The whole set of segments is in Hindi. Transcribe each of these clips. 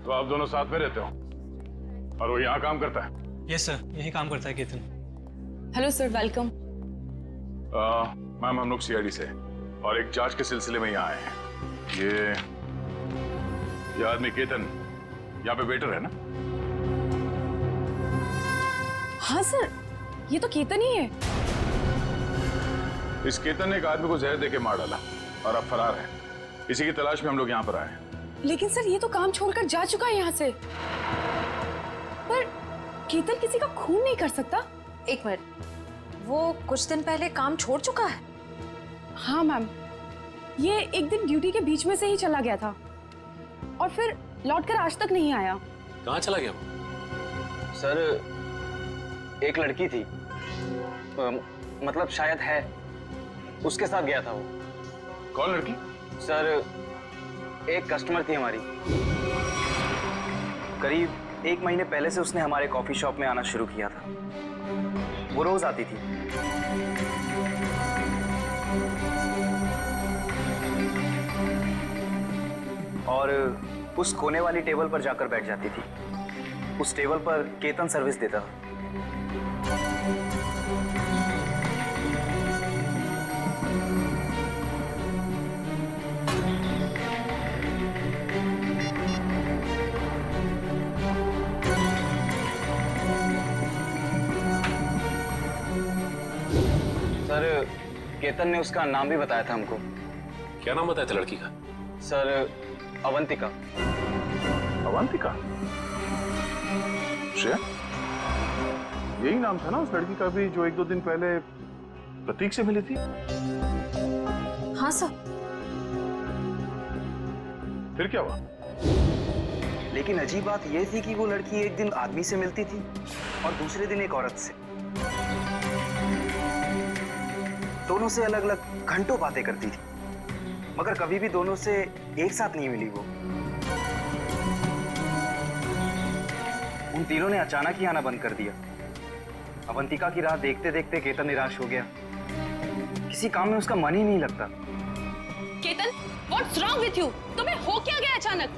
तो आप दोनों साथ में रहते हो और वो यहाँ काम करता है? यस सर, यही काम करता है Ketan. Hello sir, welcome. Ma'am हम लोग सीआईडी से और एक जांच के सिलसिले में यहाँ आए हैं। ये आदमी केतन यहाँ पे वेटर है ना? हाँ सर, ये तो केतन ही है। इस केतन ने एक आदमी को जहर देके मार डाला और अब फरार है। इसी की तलाश में हम लोग यहाँ पर आए हैं। लेकिन सर ये तो काम छोड़कर जा चुका है यहाँ से। पर केतन किसी का खून नहीं कर सकता। एक मिनट, वो कुछ दिन पहले काम छोड़ चुका है? हाँ मैम, ये एक दिन ड्यूटी के बीच में से ही चला गया था और फिर लौटकर आज तक नहीं आया। कहाँ चला गया वो? सर एक लड़की थी, मतलब शायद है, उसके साथ गया था वो। कौन लड़की? सर एक कस्टमर थी हमारी, करीब 1 महीने पहले से उसने हमारे कॉफी शॉप में आना शुरू किया था। वो रोज आती थी। और उस कोने वाली टेबल पर जाकर बैठ जाती थी। उस टेबल पर केतन सर्विस देता था। सर केतन ने उसका नाम भी बताया था हमको। क्या नाम बताया था लड़की का? सर अवंतिका। अवंतिका? श्रेया? यही नाम था ना उस लड़की का भी जो 1-2 दिन पहले प्रतीक से मिली थी? हाँ सर। फिर क्या हुआ? लेकिन अजीब बात यह थी कि वो लड़की एक दिन आदमी से मिलती थी और दूसरे दिन एक औरत से। दोनों से अलग अलग घंटों बातें करती थी, मगर कभी भी दोनों से एक साथ नहीं मिली वो। उन तीनों ने अचानक ही आना बंद कर दिया। अवंतिका की राह देखते देखते केतन निराश हो गया। किसी काम में उसका मन ही नहीं लगता। Ketan, what's wrong with you? तुम्हें हो क्या गया अचानक?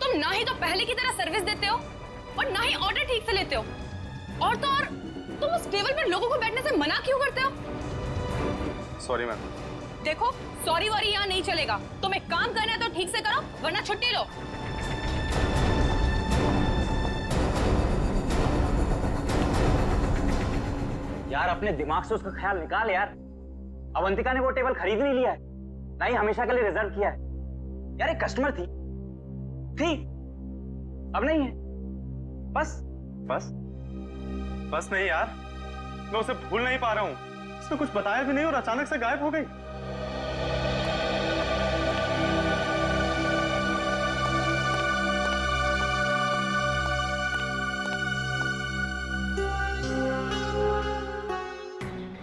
तुम ना ही तो पहले की तरह सर्विस देते हो और ना ही ऑर्डर ठीक से लेते हो। और तो और तुम उस टेबल पर लोगों को बैठने से मना क्यों करते हो? Sorry ma'am. देखो, सॉरी वॉरी यहाँ नहीं चलेगा। तुम्हें काम करना है तो ठीक से करो, वरना छुट्टी लो। यार अपने दिमाग से उसका ख्याल निकाल यार। अवंतिका ने वो टेबल खरीद नहीं लिया है, ना ही हमेशा के लिए रिजर्व किया है। यार एक कस्टमर थी, अब नहीं है। बस नहीं यार, मैं उसे भूल नहीं पा रहा हूँ। उसने कुछ बताया भी नहीं और अचानक से गायब हो गई।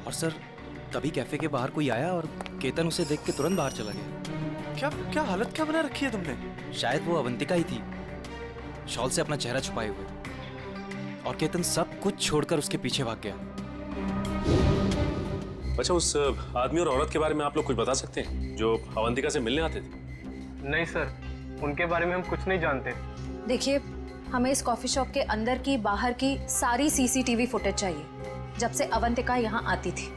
और सर तभी कैफे के बाहर कोई आया और केतन उसे देख के तुरंत बाहर चला गया। क्या हालत क्या बना रखी है तुमने? शायद वो अवंतिका ही थी, शॉल से अपना चेहरा छुपाए हुए। और केतन सब कुछ छोड़कर उसके पीछे भाग गया। अच्छा, उस आदमी और औरत के बारे में आप लोग कुछ बता सकते हैं जो अवंतिका से मिलने आते थे? नहीं सर, उनके बारे में हम कुछ नहीं जानते। देखिए, हमें इस कॉफी शॉप के अंदर की बाहर की सारी सीसीटीवी फुटेज चाहिए जब से अवंतिका यहाँ आती थी।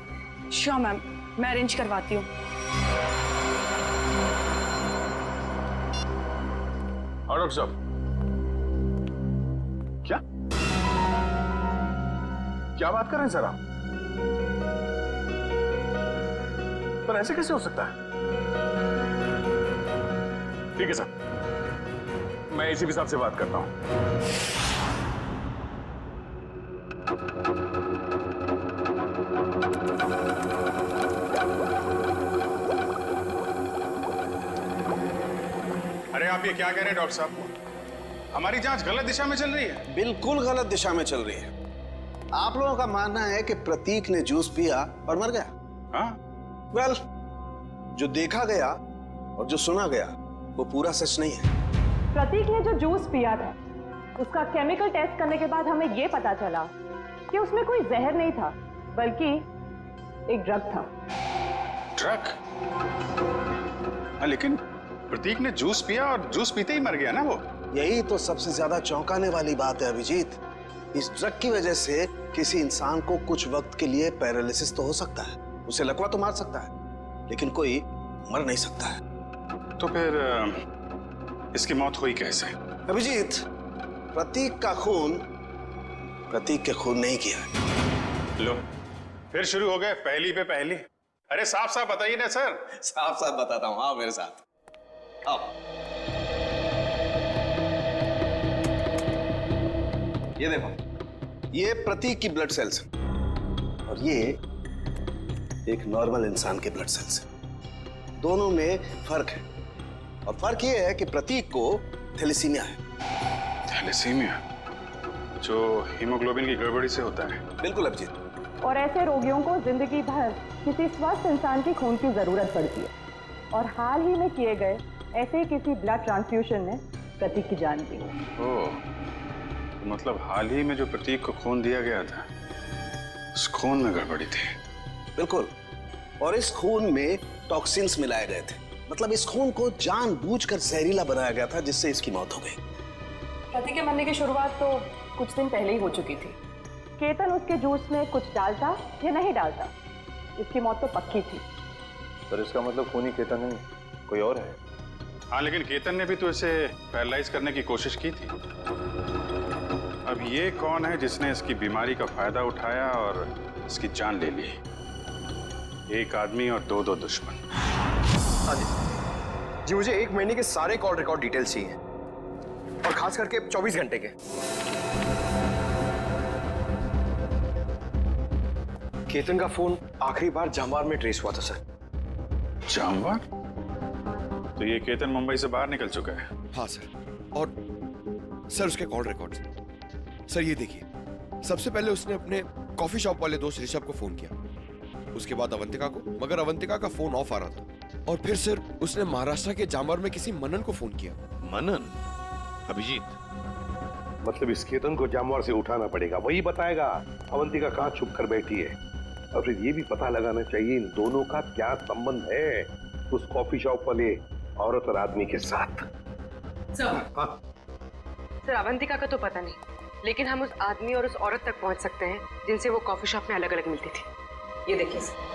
श्योर मैम, मैं अरेंज करवाती हूँ। डॉक्टर साहब, क्या बात कर रहे हैं सर आप? पर ऐसे कैसे हो सकता है? ठीक है सर, मैं एसीपी साहब से बात करता हूं। अरे आप ये क्या कह रहे हैं डॉक्टर साहब? हमारी जांच गलत दिशा में चल रही है। बिल्कुल गलत दिशा में चल रही है। आप लोगों का मानना है कि प्रतीक ने जूस पिया और मर गया। हाँ? वेल, जो देखा गया और जो सुना गया वो पूरा सच नहीं है। प्रतीक ने जो जूस पिया था उसका केमिकल टेस्ट करने के बाद हमें यह पता चला कि उसमें कोई जहर नहीं था, बल्कि एक ड्रग था। ड्रग? हाँ, लेकिन प्रतीक ने जूस पिया और जूस पीते ही मर गया ना वो। यही तो सबसे ज्यादा चौंकाने वाली बात है अभिजीत। इस ड्रग की वजह से किसी इंसान को कुछ वक्त के लिए पैरालिसिस तो हो सकता है, उसे लकवा तो मार सकता है, लेकिन कोई मर नहीं सकता है। तो फिर इसकी मौत हुई कैसे? अभिजीत, प्रतीक का खून प्रतीक के खून नहीं किया है। लो, फिर शुरू हो गए पहली पे पहली। अरे साफ साफ बताइए ना सर। साफ साफ बताता हूं, आओ मेरे साथ, आओ। ये देखो, ये प्रतीक की ब्लड सेल्स हैं और ये एक नॉर्मल इंसान के ब्लड सेल्स हैं। दोनों में फर्क है और फर्क ये है कि प्रतीक को थैलेसीमिया है। थैलेसीमिया जो हीमोग्लोबिन की गड़बड़ी से होता है? बिल्कुल अभिजीत। और ऐसे रोगियों को जिंदगी भर किसी स्वस्थ इंसान की खून की जरूरत पड़ती है और हाल ही में किए गए ऐसे ही किसी ब्लड ट्रांसफ्यूजन ने प्रतीक की जान दी। ओह, तो मतलब हाल ही में जो प्रतीक को खून दिया गया था उस खून में गड़बड़ी थी। बिल्कुल, और इस खून में टॉक्सिन्स मिलाए गए थे। मतलब इस खून को जानबूझकर जहरीला बनाया गया था जिससे इसकी मौत हो गई। प्रतीक के मरने की शुरुआत तो कुछ दिन पहले ही हो चुकी थी। केतन उसके जूस में कुछ डालता या नहीं डालता, इसकी मौत तो पक्की थी। सर इसका मतलब खूनी केतन नहीं, कोई और है। हाँ, लेकिन केतन ने भी तो इसे पैरालाइज करने की कोशिश की थी। अब ये कौन है जिसने इसकी बीमारी का फायदा उठाया और इसकी जान ले ली? एक आदमी और दो दुश्मन। हाँ जी, मुझे 1 महीने के सारे कॉल रिकॉर्ड डिटेल्स चाहिए और खास करके 24 घंटे के। केतन का फोन आखिरी बार जामवार में ट्रेस हुआ था सर। जामवार? तो ये केतन मुंबई से बाहर निकल चुका है? हाँ सर, और सर उसके कॉल रिकॉर्ड्स। सर ये देखिए, सबसे पहले उसने अपने कॉफी शॉप वाले दोस्त ऋषभ को फोन किया, उसके बाद अवंतिका को, मगर अवंतिका का फोन ऑफ आ रहा था। और फिर सर उसने महाराष्ट्र के जामवार में किसी मनन को फोन किया। मनन? अभिजीत, मतलब इस केतन को जामवार से उठाना पड़ेगा, वही बताएगा अवंतिका कहाँ छुप कर बैठी है। और फिर ये भी पता लगाना चाहिए इन दोनों का क्या संबंध है उस कॉफी शॉप वाले औरत और आदमी के साथ। सर अवंतिका का तो पता नहीं, लेकिन हम उस आदमी और उस औरत तक पहुंच सकते हैं जिनसे वो कॉफी शॉप में अलग अलग मिलती थी। ये देखिए सर।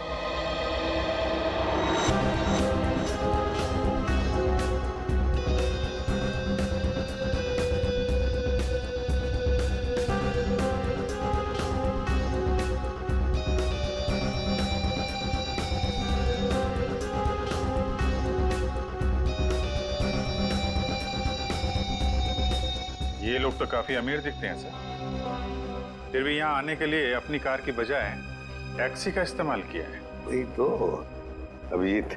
ये लोग तो काफी अमीर दिखते हैं सर, फिर भी यहाँ आने के लिए अपनी कार की बजाय टैक्सी का इस्तेमाल किया है। वही तो अभिजीत,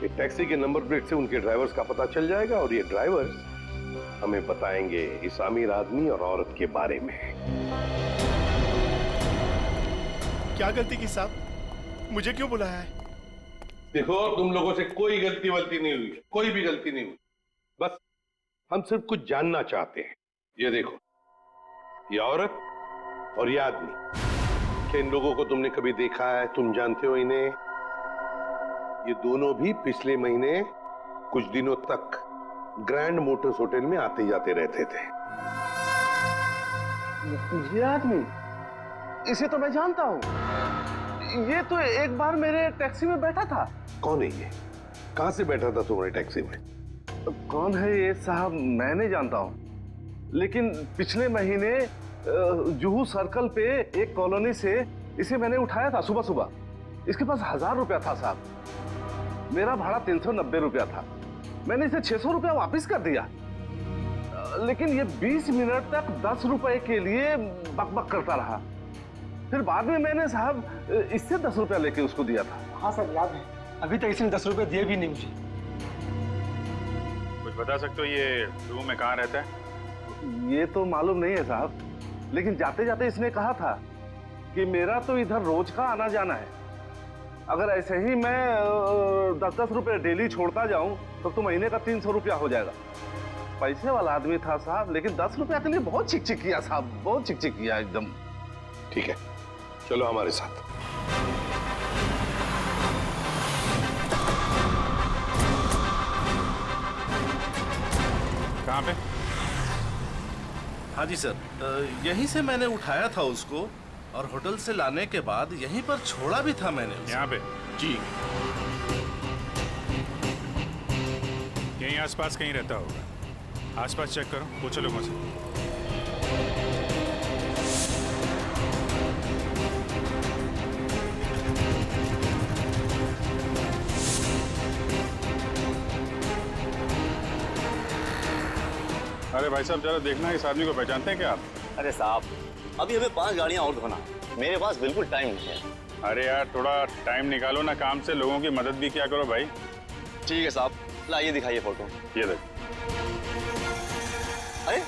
ये टैक्सी के नंबर प्लेट से उनके ड्राइवर्स का पता चल जाएगा और ये ड्राइवर्स हमें बताएंगे इस अमीर आदमी और औरत के बारे में। क्या गलती की साहब, मुझे क्यों बुलाया है? देखो, तुम लोगों से कोई गलती वलती नहीं हुई, कोई भी गलती नहीं हुई। बस हम सिर्फ कुछ जानना चाहते हैं। ये देखो, ये औरत और ये आदमी, क्या इन लोगों को तुमने कभी देखा है? तुम जानते हो इन्हें? ये दोनों भी पिछले महीने कुछ दिनों तक ग्रैंड मोटर्स होटल में आते जाते रहते थे। ये आदमी, इसे तो मैं जानता हूँ। ये तो एक बार मेरे टैक्सी में बैठा था। कौन है ये? कहां से बैठा था तुम्हारे टैक्सी में? कौन है ये साहब, मैं नहीं जानता हूँ, लेकिन पिछले महीने जुहू सर्कल पे एक कॉलोनी से इसे मैंने उठाया था सुबह सुबह। इसके पास 1000 रुपया था साहब। मेरा भाड़ा 390 रुपया था। मैंने इसे 600 रुपया वापस कर दिया, लेकिन ये 20 मिनट तक 10 रुपए के लिए बकबक करता रहा। फिर बाद में मैंने साहब इससे 10 रुपया लेके उसको दिया था। हाँ सर, याद है। अभी तक इसने 10 रुपए दिए भी नहीं मुझे। कुछ बता सकते हो ये जुहू में कहाँ रहता है? ये तो मालूम नहीं है साहब, लेकिन जाते जाते इसने कहा था कि मेरा तो इधर रोज का आना जाना है। अगर ऐसे ही मैं 10-10 रुपए डेली छोड़ता जाऊं तो महीने का 300 रुपया हो जाएगा। पैसे वाला आदमी था साहब, लेकिन 10 रुपया के लिए बहुत चिक किया साहब, बहुत चिक किया एकदम। ठीक है, चलो हमारे साथ। कहाँ पे? हाँ जी सर, यहीं से मैंने उठाया था उसको और होटल से लाने के बाद यहीं पर छोड़ा भी था मैंने उसे। यहाँ पे जी। यहीं आसपास कहीं रहता होगा। आसपास चेक करो, पूछो लोगों से। अरे भाई साहब, जरा देखना, इस आदमी को पहचानते हैं क्या आप? अरे साहब, अभी हमें 5 गाड़ियां और धोना, मेरे पास बिल्कुल टाइम नहीं है। अरे यार, थोड़ा टाइम निकालो ना काम से, लोगों की मदद भी क्या करो भाई। ठीक है साहब, लाइए दिखाइए फोटो। ये देख। अरे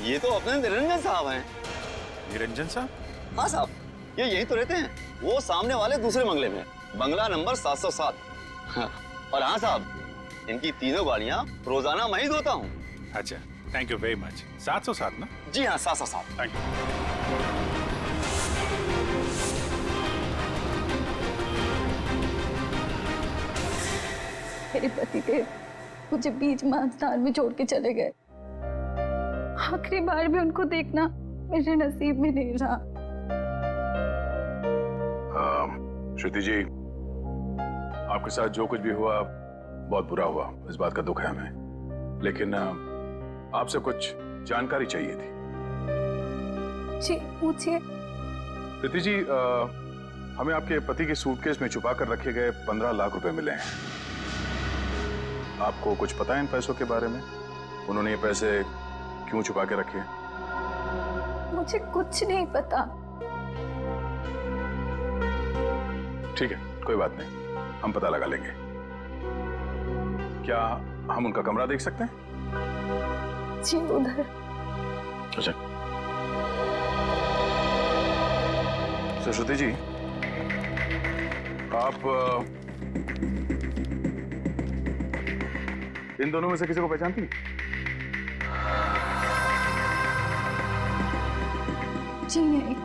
ये तो अपने निरंजन साहब हैं। निरंजन साहब? हाँ साहब, ये यहीं तो रहते हैं, वो सामने वाले दूसरे बंगले में, बंगला नंबर 707। और हाँ साहब, इनकी तीनों गाड़ियां रोजाना मैं ही धोता हूँ। अच्छा, थैंक यू वेरी मच। 707 ना? जी हाँ, 707। Thank you. मेरे पति देव मुझे बीच महास्थान में छोड़ के चले गए। आखिरी बार भी उनको देखना मेरे नसीब में नहीं रहा। श्रुति जी, आपके साथ जो कुछ भी हुआ बहुत बुरा हुआ, इस बात का दुख है हमें, लेकिन आपसे कुछ जानकारी चाहिए थी। जी पूछिए। श्रुति जी, हमें आपके पति के सूटकेस में छुपा कर रखे गए 15 लाख रुपए मिले हैं। आपको कुछ पता है इन पैसों के बारे में? उन्होंने ये पैसे क्यों छुपा के रखे? मुझे कुछ नहीं पता। ठीक है, कोई बात नहीं, हम पता लगा लेंगे। क्या हम उनका कमरा देख सकते हैं? जी उधर। अच्छा। तो श्रुति जी, आप इन दोनों में से किसी को पहचानती हैं? जी नहीं।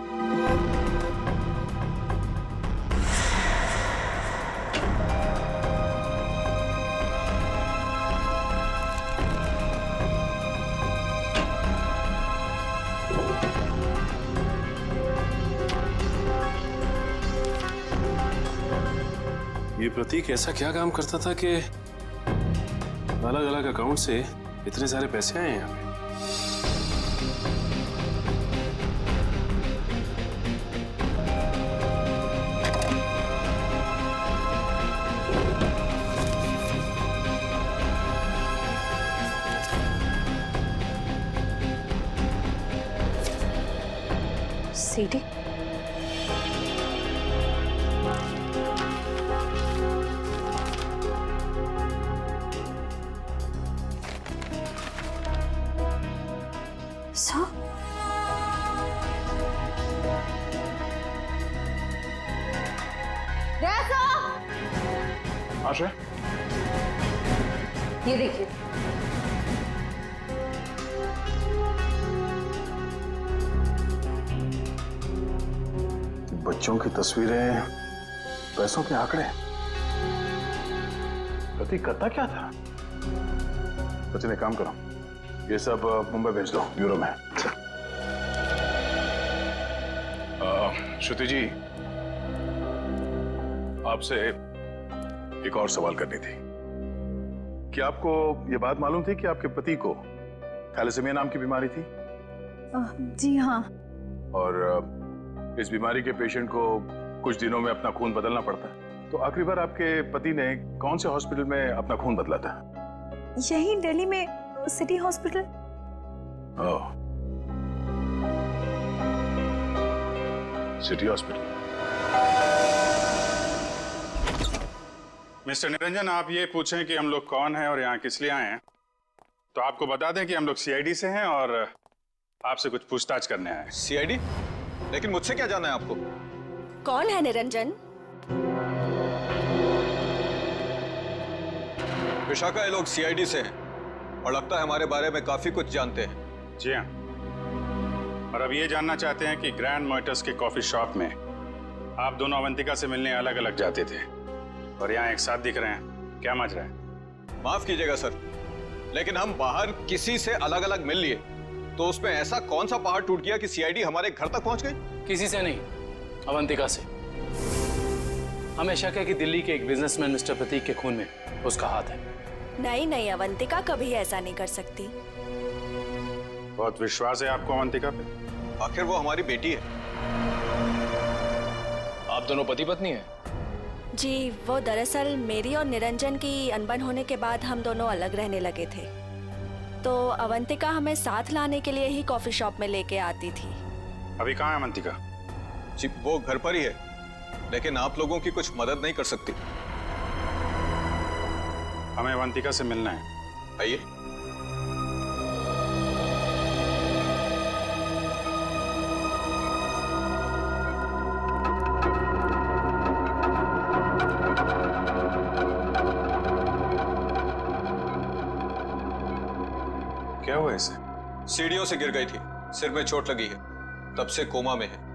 ये प्रतीक ऐसा क्या काम करता था कि अलग अलग अकाउंट से इतने सारे पैसे आए हैं यहाँ पे? सीडी? आशा, ये देखिए। बच्चों की तस्वीरें, पैसों के आंकड़े, प्रतीक करता क्या था? सचिन, एक काम करो, ये सब मुंबई भेज दो, ब्यूरो में। श्रुति जी, आपसे एक और सवाल करनी थी। क्या आपको ये बात मालूम थी कि आपके पति को थैलेसीमिया नाम की बीमारी थी? जी हाँ। और इस बीमारी के पेशेंट को कुछ दिनों में अपना खून बदलना पड़ता है। तो आखिरी बार आपके पति ने कौन से हॉस्पिटल में अपना खून बदला था? यही दिल्ली में सिटी हॉस्पिटल। ओह, सिटी हॉस्पिटल। मिस्टर निरंजन, आप ये पूछें कि हम लोग कौन हैं और यहाँ किस लिए आए हैं, तो आपको बता दें कि हम लोग सीआईडी से हैं और आपसे कुछ पूछताछ करने आए हैं। सीआईडी? लेकिन मुझसे क्या जानना है आपको? कौन है निरंजन? विशाखा, ये लोग सीआईडी से हैं और लगता है हमारे बारे में काफी कुछ जानते हैं। जी हाँ, और अब ये जानना चाहते हैं कि ग्रैंड मोटर्स के कॉफी शॉप में आप दोनों अवंतिका से मिलने अलग अलग जाते थे और यहाँ एक साथ दिख रहे हैं, क्या माजरा है? माफ कीजिएगा सर, लेकिन हम बाहर किसी से अलग अलग मिल लिए तो उसमें ऐसा कौन सा पहाड़ टूट गया कि सीआईडी हमारे घर तक पहुंच गई? किसी से नहीं, अवंतिका से। हमें शक है कि दिल्ली के एक बिजनेसमैन मिस्टर प्रतीक के खून में उसका हाथ है। नहीं नहीं, अवंतिका कभी ऐसा नहीं कर सकती। बहुत विश्वास है आपको अवंतिका पे? आखिर वो हमारी बेटी है। आप दोनों पति पत्नी हैं? जी, वो दरअसल मेरी और निरंजन की अनबन होने के बाद हम दोनों अलग रहने लगे थे, तो अवंतिका हमें साथ लाने के लिए ही कॉफी शॉप में लेके आती थी। अभी कहाँ है अवंतिका? जी वो घर पर ही है, लेकिन आप लोगों की कुछ मदद नहीं कर सकती। हमें अवंतिका से मिलना है। आइए। क्या हुआ इसे? सीढ़ियों से गिर गई थी, सिर में चोट लगी है, तब से कोमा में है।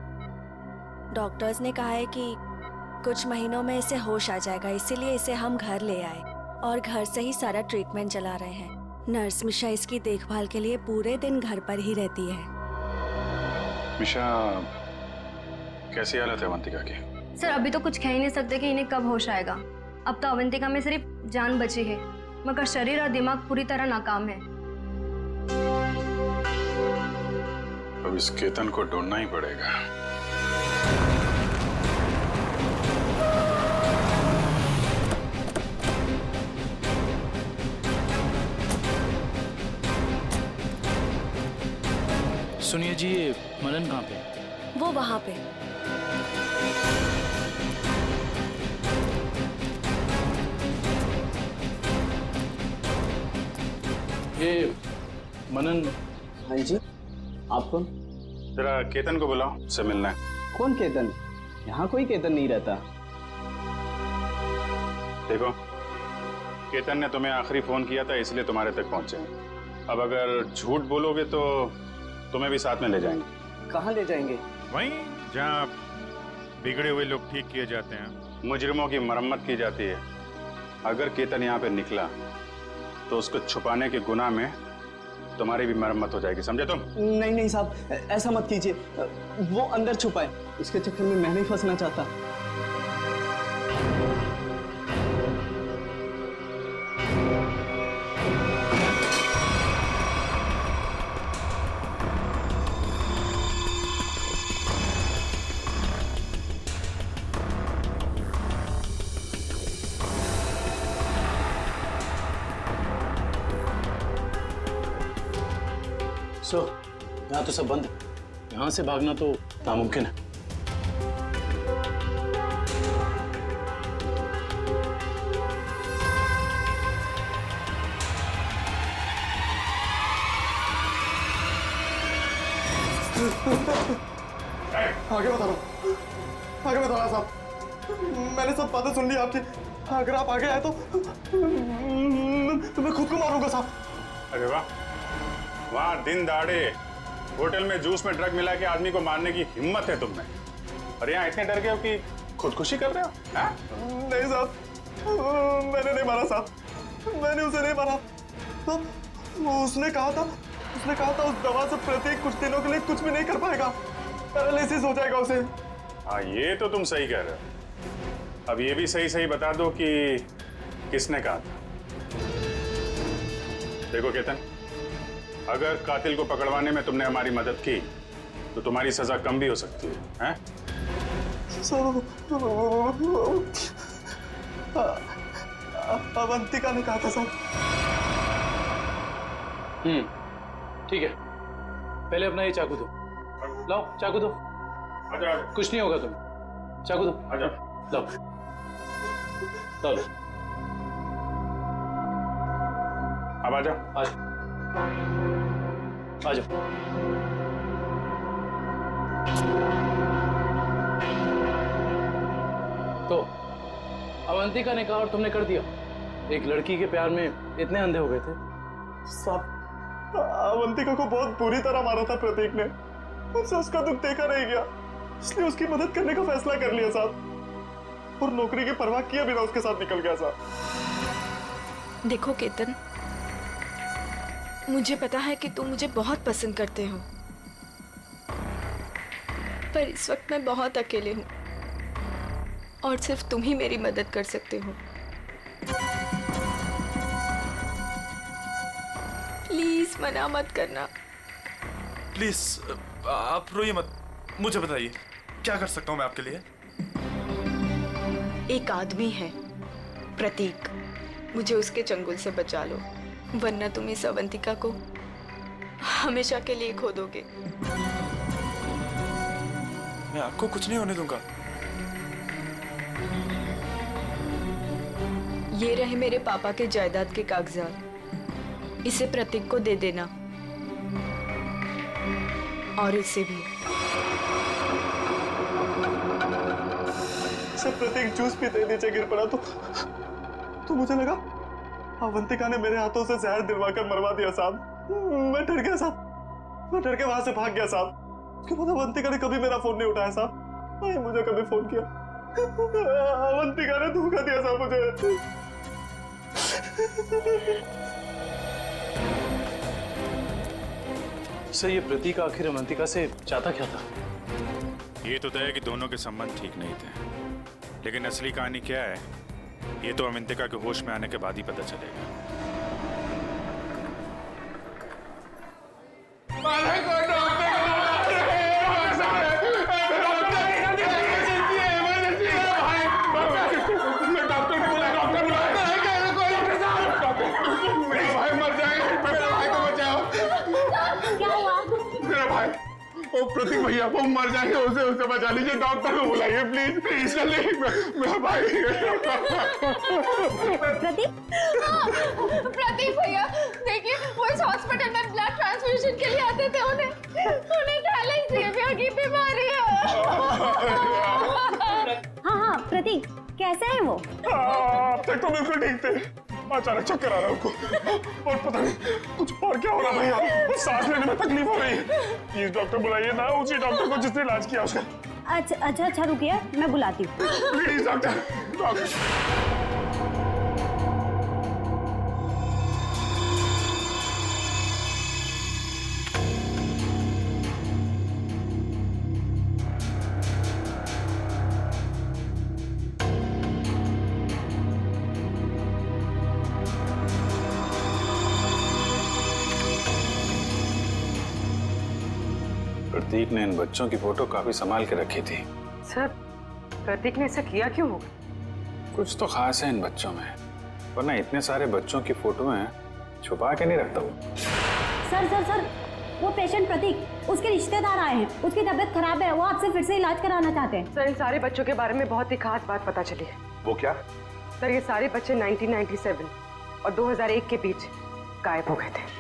डॉक्टर्स ने कहा है कि कुछ महीनों में इसे होश आ जाएगा, इसीलिए इसे हम घर ले आए और घर से ही सारा ट्रीटमेंट चला रहे हैं। नर्स मिशा इसकी देखभाल के लिए पूरे दिन घर पर ही रहती है। मिशा, कैसी हालत है अवंतिका की? सर अभी तो कुछ कह ही नहीं सकते कि इन्हें कब होश आएगा। अब तो अवंतिका में सिर्फ जान बची है, मगर शरीर और दिमाग पूरी तरह नाकाम है। अब इस केतन को ढूंढना ही पड़ेगा। सुनिए जी, ये मनन कहाँ पे? वो वहाँ पे। ये मनन। हाँ जी, आप कौन? जरा केतन को बुलाओ, उससे मिलना है। कौन केतन? यहाँ कोई केतन नहीं रहता। देखो, केतन ने तुम्हें आखिरी फोन किया था, इसलिए तुम्हारे तक पहुंचे हैं। अब अगर झूठ बोलोगे तो तुम्हें भी साथ में ले जाएंगे। कहाँ ले जाएंगे? वहीं जहाँ बिगड़े हुए लोग ठीक किए जाते हैं, मुजरिमों की मरम्मत की जाती है। अगर केतन यहाँ पे निकला तो उसको छुपाने के गुनाह में तुम्हारी भी मरम्मत हो जाएगी, समझे तुम? नहीं नहीं साहब, ऐसा मत कीजिए। वो अंदर छुपा है, इसके चक्कर में मैं नहीं फंसना चाहता। यहाँ तो सब बंद है, यहाँ से भागना तो नामुमकिन है। आगे बता रहा हूँ, आगे बता रहा साहब। मैंने सब बातें सुन ली आपकी। अगर आप आगे आए तो मैं खुद को मारूंगा साहब। अरे वाह, वहाँ दिन दहाड़े होटल में जूस में ड्रग मिला के आदमी को मारने की हिम्मत है तुम में, और यहाँ इतने डर गए हो कि खुदकुशी कर रहे हो? नहीं साहब, मैंने नहीं मारा साहब, मैंने उसे नहीं मारा। तो उसने कहा था उस दवा से प्रतीक कुछ दिनों के लिए कुछ भी नहीं कर पाएगा, पैरालिसिस हो जाएगा उसे। हाँ, ये तो तुम सही कह रहे हो। अब ये भी सही सही बता दो कि किसने कहा था। देखो केतन, अगर कातिल को पकड़वाने में तुमने हमारी मदद की तो तुम्हारी सजा कम भी हो सकती है, हैं? अवंतिका ने कहा था सर। ठीक है, पहले अपना ये चाकू दो। लाओ चाकू दो। आजा। कुछ नहीं होगा तुम्हें, चाकू दो। आजा। लाओ लाओ। अब आजा। आजा आजा। तो अवंतिका ने कहा और तुमने कर दिया। एक लड़की के प्यार में इतने अंधे हो गए थे? साहब, अवंतिका को बहुत बुरी तरह मारा था प्रतीक ने, मुझसे उसका दुख देखा नहीं गया, इसलिए उसकी मदद करने का फैसला कर लिया साहब, और नौकरी की परवाह किए बिना उसके साथ निकल गया साहब। देखो केतन, मुझे पता है कि तुम मुझे बहुत पसंद करते हो, पर इस वक्त मैं बहुत अकेले हूँ और सिर्फ तुम ही मेरी मदद कर सकते हो। प्लीज मना मत करना। प्लीज आप रोइए मत, मुझे बताइए क्या कर सकता हूँ मैं आपके लिए। एक आदमी है प्रतीक, मुझे उसके चंगुल से बचा लो, वरना तुम इस अवंतिका को हमेशा के लिए खो दोगे। मैं आपको कुछ नहीं होने दूंगा। ये रहे मेरे पापा के जायदाद के कागजात, इसे प्रतीक को दे देना और इसे भी। जब प्रतीक जूस पीते नीचे गिर पड़ा तो मुझे लगा अवंतिका ने मेरे हाथों से जहर दिलवाकर मरवा दिया साहब। मैं डर गया साहब, मैं डर के वहां से भाग गया साहब। उसके बाद अवंतिका ने कभी मेरा फोन नहीं उठाया साहब, नहीं मुझे कभी फोन किया। अवंतिका ने धोखा दिया साहब मुझे। सर ये प्रतीक आखिर अवंतिका से चाहता क्या था? ये तो तय है कि दोनों के संबंध ठीक नहीं थे, लेकिन असली कहानी क्या है ये तो अवंतिका के होश में आने के बाद ही पता चलेगा। प्रतीक भैया वो मर जाएंगे, उसे बचा लीजिए, डॉक्टर को बुलाइए प्लीज प्लीज। जल्दी मेरा भाई। प्रतीक भैया देखिए, वो इस हॉस्पिटल में ब्लड ट्रांसफ्यूजन के लिए आते थे, उन्हें थैलेसीमिया की बीमारी है। हाँ प्रतीक कैसा है वो? अब तक तो बिल्कुल ठीक थे, अचानक चक्कर आ रहा है उनको और पता नहीं कुछ और क्या हो रहा भैया, वो सांस लेने में तकलीफ हो रही है। प्लीज डॉक्टर बुलाइए ना, उसी डॉक्टर को जिसने इलाज किया उसका। अच्छा रुकिए, मैं बुलाती हूँ। Please doctor. प्रतीक ने इन बच्चों की फोटो काफी संभाल के रखी थी। सर प्रतीक ने ऐसा किया क्यों होगा? कुछ तो खास है इन बच्चों में, वरना इतने सारे बच्चों की फोटोएं छुपा के नहीं रखता वो। सर वो पेशेंट प्रतीक, उसके रिश्तेदार आए हैं, उसकी तबीयत खराब है, वो आपसे फिर से इलाज कराना चाहते हैं। सर इन सारे बच्चों के बारे में बहुत ही खास बात पता चली है। वो क्या? सर ये सारे बच्चे 1997 और 2001 के बीच गायब हो गए थे।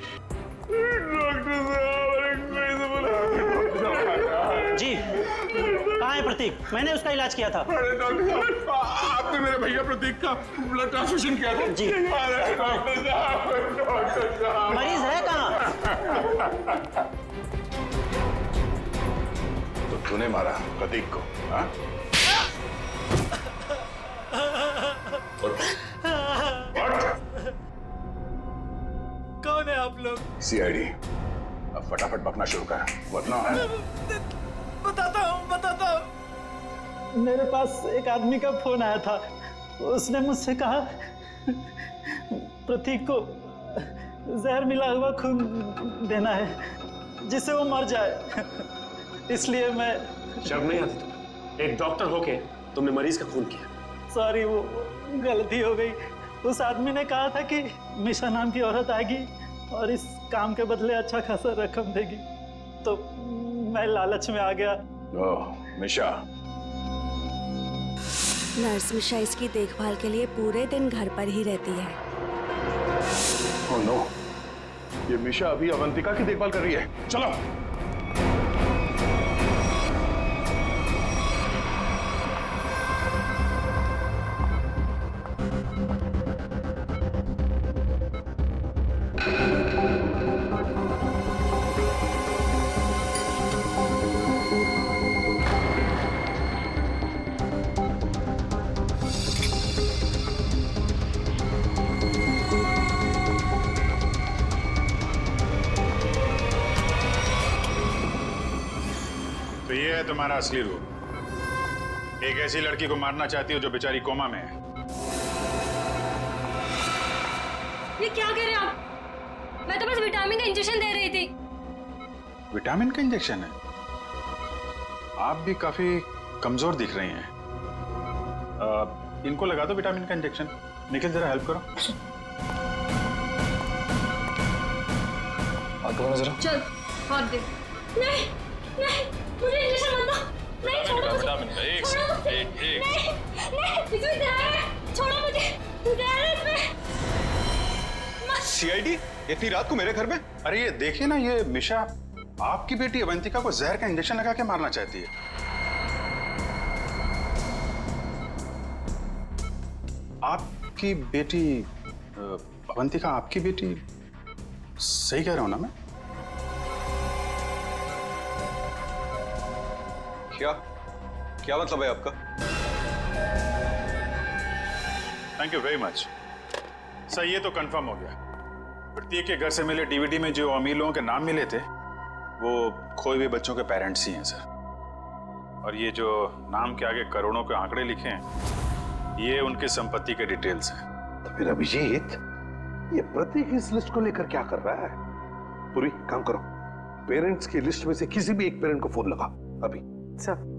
जी कहाँ है प्रतीक? मैंने उसका इलाज किया था। अरे डॉक्टर साहब, आपने मेरे भैया प्रतीक का ब्लड ट्रांसफ्यूजन किया था? जी। अरे डॉक्टर साहब, मरीज है कहाँ? तो तूने मारा प्रतीक को? हाँ? कौन है आप लोग? सीआईडी। अब फटाफट बकना शुरू कर, वरना बताता हूँ। मेरे पास एक आदमी का फोन आया था, उसने मुझसे कहा प्रतीक को जहर मिला हुआ खून देना है जिससे वो मर जाए, इसलिए मैं। शर्म नहीं आती तुम्हें? एक डॉक्टर होके तुमने मरीज का खून किया। सॉरी, वो गलती हो गई। उस आदमी ने कहा था कि मिशा नाम की औरत आएगी और इस काम के बदले अच्छा खासा रकम देगी, तो मैं लालच में आ गया। ओह मिशा। नर्स मिशा इसकी देखभाल के लिए पूरे दिन घर पर ही रहती है। ओह नो, ये मिशा अभी अवंतिका की देखभाल कर रही है। चलो। तो ये है तुम्हारा असली रूप। एक ऐसी लड़की को मारना चाहती हो जो बेचारी कोमा में है। ये क्या कह रहे हैं आप? मैं तो बस विटामिन का इंजेक्शन दे रही थी। विटामिन का इंजेक्शन है? आप भी काफी कमजोर दिख रही हैं। इनको लगा दो विटामिन का इंजेक्शन। निखिल जरा हेल्प करो। जरा चल हाथ दे। नहीं नहीं, मुझे इंजेक्शन मत दो। नहीं छोड़ो मुझे। विटामिन का एक नहीं नहीं, इसमें जहर है। छोड़ो मुझे, जहर है इसमें। सीआईडी इतनी रात को मेरे घर में? अरे ये देखिए ना, ये मिशा आपकी बेटी अवंतिका को जहर का इंजेक्शन लगा के मारना चाहती है। आपकी बेटी अवंतिका आपकी बेटी? सही कह रहा हूं ना मैं? क्या मतलब है आपका? Thank you very much sir. ये तो कंफर्म हो गया। प्रतीक के घर से मिले डीवीडी में जो अमीर लोगों के नाम मिले थे वो खोए हुए बच्चों के पेरेंट्स ही हैं सर। और ये जो नाम के आगे करोड़ों के आंकड़े लिखे हैं ये उनकी संपत्ति के डिटेल्स हैं। तो फिर अभिजीत, ये प्रतीक इस लिस्ट को लेकर क्या कर रहा है? पूरी काम करो, पेरेंट्स की लिस्ट में से किसी भी एक पेरेंट को फोन लगा अभी। Sir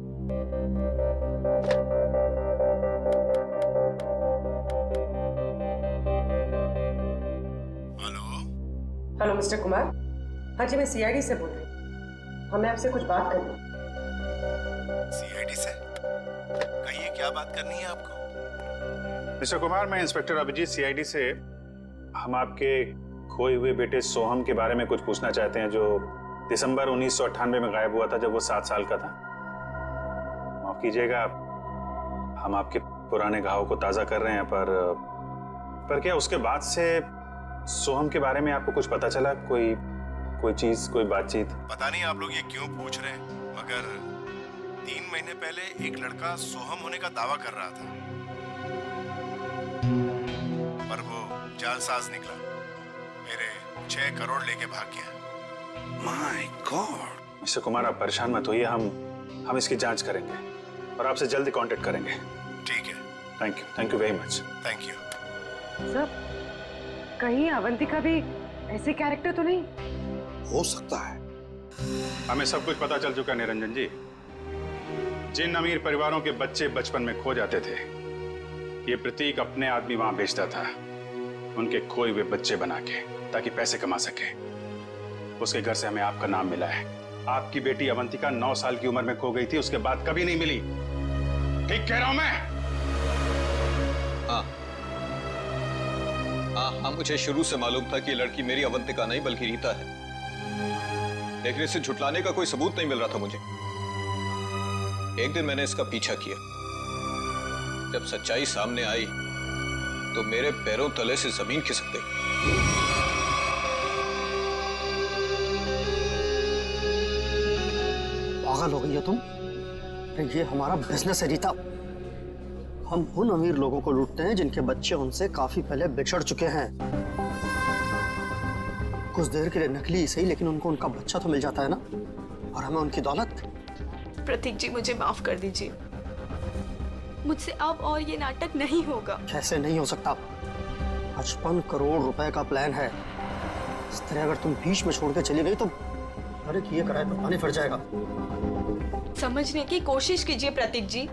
hello mister Kumar. हाँ जी, मैं सीआईडी से बोल रही हूँ। हमें आपसे कुछ बात करनी है। सीआईडी से? कहिए, क्या बात करनी है आपको? मिस्टर कुमार, मैं इंस्पेक्टर अभिजीत सीआईडी से। हम आपके खोए हुए बेटे सोहम के बारे में कुछ पूछना चाहते हैं जो दिसंबर 1998 में गायब हुआ था जब वो 7 साल का था। माफ कीजिएगा, हम आपके पुराने घाव को ताज़ा कर रहे हैं, पर क्या उसके बाद से सोहम के बारे में आपको कुछ पता चला? कोई चीज, कोई बातचीत? पता नहीं आप लोग ये क्यों पूछ रहे हैं, मगर 3 महीने पहले एक लड़का सोहम होने का दावा कर रहा था, पर वो जालसाज निकला। मेरे 6 करोड़ लेके भाग गया। My God. मिस्टर कुमार, आप परेशान मत होइए, हम इसकी जांच करेंगे और आपसे जल्दी कांटेक्ट करेंगे। ठीक है। Thank you very much. Thank you. Sir, कहीं अवंतिका भी ऐसे कैरेक्टर तो नहीं? हो सकता है। हमें सब कुछ पता चल चुका है निरंजन जी। जिन अमीर परिवारों के बच्चे बचपन में खो जाते थे, ये प्रतीक अपने आदमी वहां भेजता था उनके खोए हुए बच्चे बना के, ताकि पैसे कमा सके। उसके घर से हमें आपका नाम मिला है। आपकी बेटी अवंतिका 9 साल की उम्र में खो गई थी, उसके बाद कभी नहीं मिली। ठीक कह रहा हूं मैं? हाँ, मुझे शुरू से मालूम था कि ये लड़की मेरी अवंतिका नहीं बल्कि रीता है, लेकिन इसे झुठलाने का कोई सबूत नहीं मिल रहा था मुझे। एक दिन मैंने इसका पीछा किया। जब सच्चाई सामने आई तो मेरे पैरों तले से जमीन खिसक गई। पागल हो गई हो तुम? ये हमारा बिजनेस है रीता। हम उन अमीर लोगों को लूटते हैं जिनके बच्चे उनसे काफी पहले बिछड़ चुके हैं। कुछ देर के लिए नकली सही, लेकिन उनको उनका बच्चा तो मिल जाता है ना, और हमें उनकी दौलत। प्रतीक जी, मुझे माफ कर दीजिए। मुझसे अब और ये नाटक नहीं होगा। कैसे नहीं हो सकता? 55 करोड़ रुपए का प्लान है। इस तरह अगर तुम बीच में छोड़ के चली गई तो अरे ये किराए पे पानी फिर जाएगा। समझने की कोशिश कीजिए प्रतीक जी।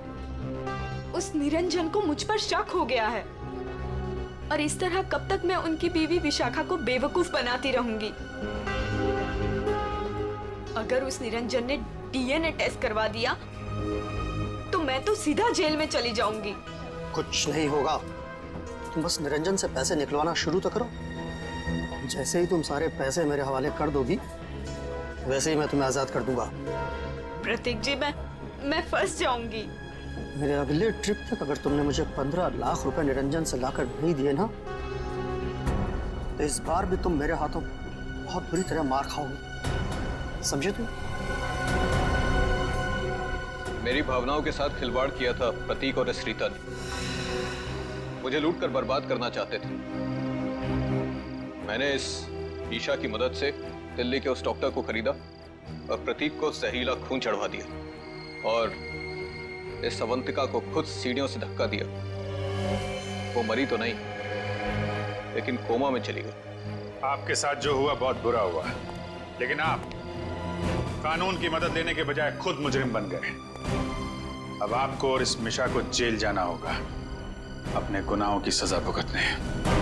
उस निरंजन को मुझ पर शक हो गया है, और इस तरह कब तक मैं उनकी बीवी विशाखा को बेवकूफ बनाती रहूंगी? अगर उस निरंजन ने डीएनए टेस्ट करवा दिया तो मैं तो सीधा जेल में चली जाऊंगी। कुछ नहीं होगा, तुम बस निरंजन से पैसे निकलवाना शुरू तो करो। जैसे ही तुम सारे पैसे मेरे हवाले कर दोगी, वैसे ही मैं तुम्हें आजाद कर दूंगा। प्रतीक जी, मैं फंस जाऊंगी। मेरे अगले ट्रिप तक अगर तुमने मुझे 15 लाख रुपए निरंजन से लाकर नहीं दिए ना, तो इस बार भी तुम मेरे हाथों बहुत बुरी तरह मार खाओगे। समझे तुम? मेरी भावनाओं के साथ खिलवाड़ किया था प्रतीक और इस रीता ने। मुझे लूट कर बर्बाद करना चाहते थे। मैंने इस ईशा की मदद से दिल्ली के उस डॉक्टर को खरीदा और प्रतीक को जहरीला खून चढ़वा दिया और इस अवंतिका को खुद सीढ़ियों से धक्का दिया। वो मरी तो नहीं, लेकिन कोमा में चली गई। आपके साथ जो हुआ बहुत बुरा हुआ, लेकिन आप कानून की मदद लेने के बजाय खुद मुजरिम बन गए। अब आपको और इस मिशा को जेल जाना होगा अपने गुनाहों की सजा भुगतने।